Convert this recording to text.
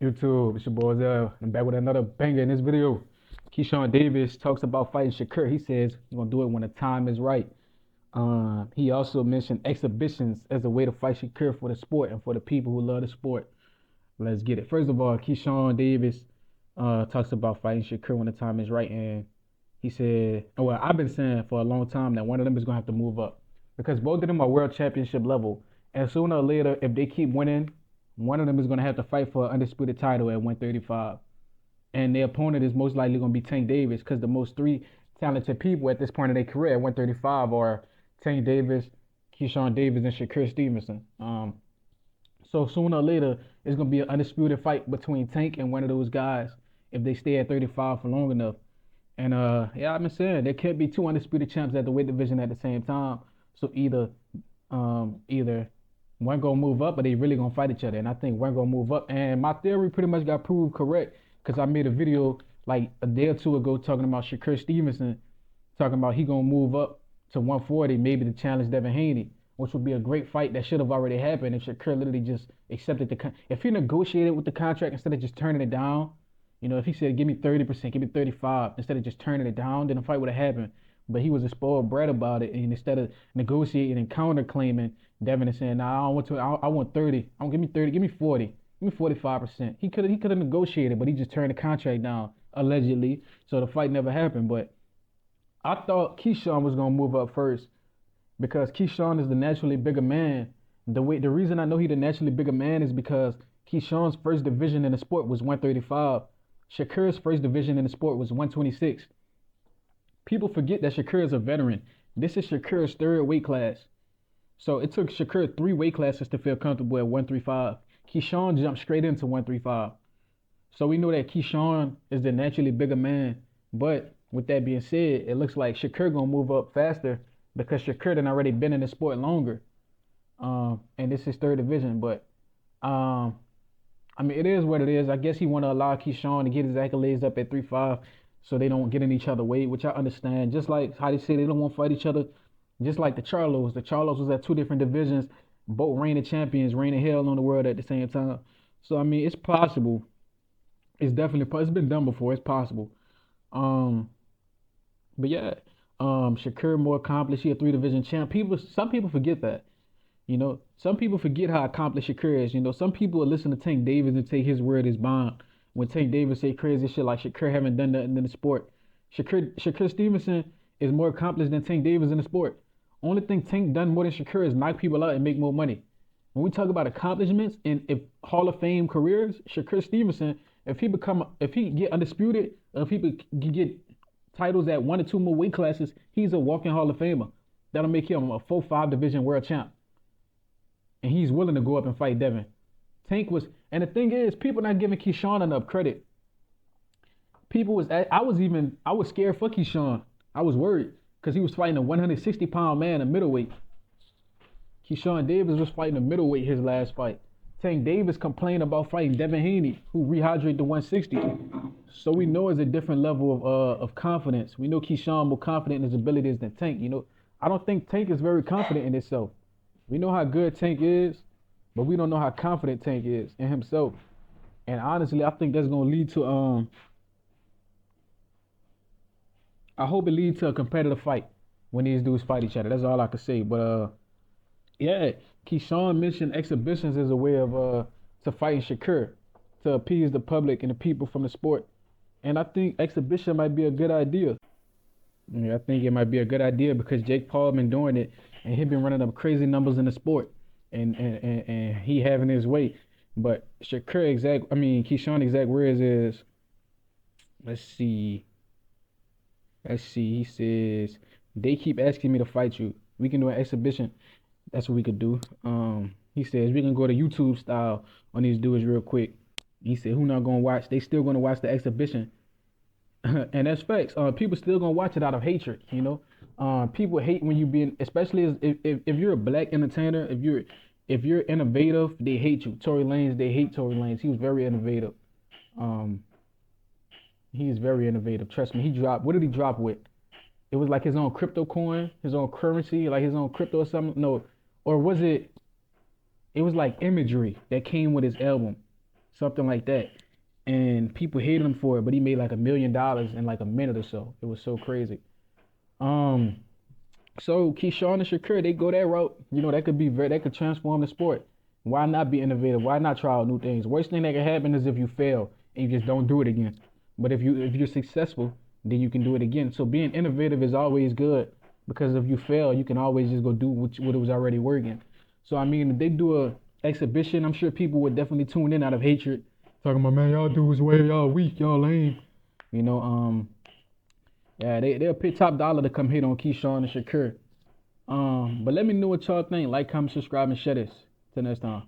YouTube, it's your boy Zell. I'm back with another banger in this video. Keyshawn Davis talks about fighting Shakur. He says he's gonna do it when the time is right. He also mentioned exhibitions as a way to fight Shakur for the sport and for the people who love the sport. Let's get it. First of all, Keyshawn Davis talks about fighting Shakur when the time is right, and he said, well, I've been saying for a long time that one of them is gonna have to move up because both of them are world championship level, and sooner or later, if they keep winning, one of them is gonna have to fight for an undisputed title at 135, and their opponent is most likely gonna be Tank Davis because the most three talented people at this point in their career at 135 are Tank Davis, Keyshawn Davis, and Shakur Stevenson. So sooner or later, it's gonna be an undisputed fight between Tank and one of those guys if they stay at 35 for long enough. And yeah, I've been saying there can't be two undisputed champs at the weight division at the same time. So either one gonna move up, or they really gonna fight each other. And I think one gonna move up. And my theory pretty much got proved correct because I made a video like a day or two ago talking about Shakur Stevenson, talking about he gonna move up to 140, maybe to challenge Devin Haney, which would be a great fight that should have already happened if Shakur literally just accepted if he negotiated with the contract instead of just turning it down. If he said, give me 30%, give me 35, instead of just turning it down, then the fight would have happened. But he was a spoiled brat about it, and instead of negotiating and counterclaiming, Devin is saying, "Nah, I don't want to. I want 30. I don't give me 30. Give me 40. Give me 45%." He could have negotiated, but he just turned the contract down allegedly, so the fight never happened. But I thought Keyshawn was gonna move up first because Keyshawn is the naturally bigger man. The reason I know he the naturally bigger man is because Keyshawn's first division in the sport was 135. Shakur's first division in the sport was 126. People forget that Shakur is a veteran. This is Shakur's third weight class. So it took Shakur three weight classes to feel comfortable at 135. Keyshawn jumped straight into 135. So we know that Keyshawn is the naturally bigger man. But with that being said, it looks like Shakur gonna move up faster because Shakur done already been in the sport longer. And this is third division. But um, I mean, it is what it is. I guess he want to allow Keyshawn to get his accolades up at 3-5 so they don't get in each other weight, which I understand. Just like how they say they don't want to fight each other, just like the Charlos. The Charlos was at two different divisions, both reigning champions, reigning hell on the world at the same time. So, I mean, it's possible. It's definitely, it's been done before. It's possible. Um, but yeah, Shakur more accomplished. He a three division champ. Some people forget that. Some people forget how accomplished Shakur is. Some people will listen to Tank Davis and take his word as bond. When Tank Davis say crazy shit like Shakur haven't done nothing in the sport. Shakur Stevenson is more accomplished than Tank Davis in the sport. Only thing Tank done more than Shakur is knock people out and make more money. When we talk about accomplishments and if Hall of Fame careers, Shakur Stevenson, if he get undisputed, if he get titles at one or two more weight classes, he's a walking Hall of Famer. That'll make him a 4-5 division world champ, and he's willing to go up and fight Devin. Tank was, and the thing is, people not giving Keyshawn enough credit. I was scared for Keyshawn. I was worried because he was fighting a 160-pound man, a middleweight. Keyshawn Davis was fighting a middleweight his last fight. Tank Davis complained about fighting Devin Haney, who rehydrated to 160. So we know it's a different level of confidence. We know Keyshawn more confident in his abilities than Tank. I don't think Tank is very confident in himself. We know how good Tank is, but we don't know how confident Tank is in himself. And honestly, I think that's gonna lead to I hope it leads to a competitive fight when these dudes fight each other. That's all I can say. But yeah, Keyshawn mentioned exhibitions as a way of to fighting Shakur, to appease the public and the people from the sport. And I think exhibition might be a good idea. Yeah, I think it might be a good idea because Jake Paul been doing it and he been running up crazy numbers in the sport, and he having his way. But Keyshawn exact words is, let's see, he says, they keep asking me to fight you. We can do an exhibition. That's what we could do. He says we can go to YouTube style on these dudes real quick. He said, who not gonna watch? They still gonna watch the exhibition. And that's facts. People still gonna watch it out of hatred. People hate when you being, especially if you're a black entertainer, if you're innovative, they hate you. Tory Lanez, they hate Tory Lanez. He was very innovative. He is very innovative. Trust me. What did he drop with? It was like his own crypto coin, his own currency, like his own crypto or something. No, or was it? It was like imagery that came with his album. something like that. And people hated him for it, but he made like $1 million in like a minute or so. It was so crazy. Um, so Keyshawn and Shakur, they go that route. You know, that could be that could transform the sport. Why not be innovative? Why not try out new things? Worst thing that can happen is if you fail and you just don't do it again. But if you're successful, then you can do it again. So being innovative is always good because if you fail, you can always just go do what was already working. So I mean, if they do a exhibition, I'm sure people would definitely tune in out of hatred, talking about man, y'all dudes way y'all weak, y'all lame. You know, yeah, they'll pay top dollar to come hit on Keyshawn and Shakur. But let me know what y'all think. Like, comment, subscribe, and share this. Till next time.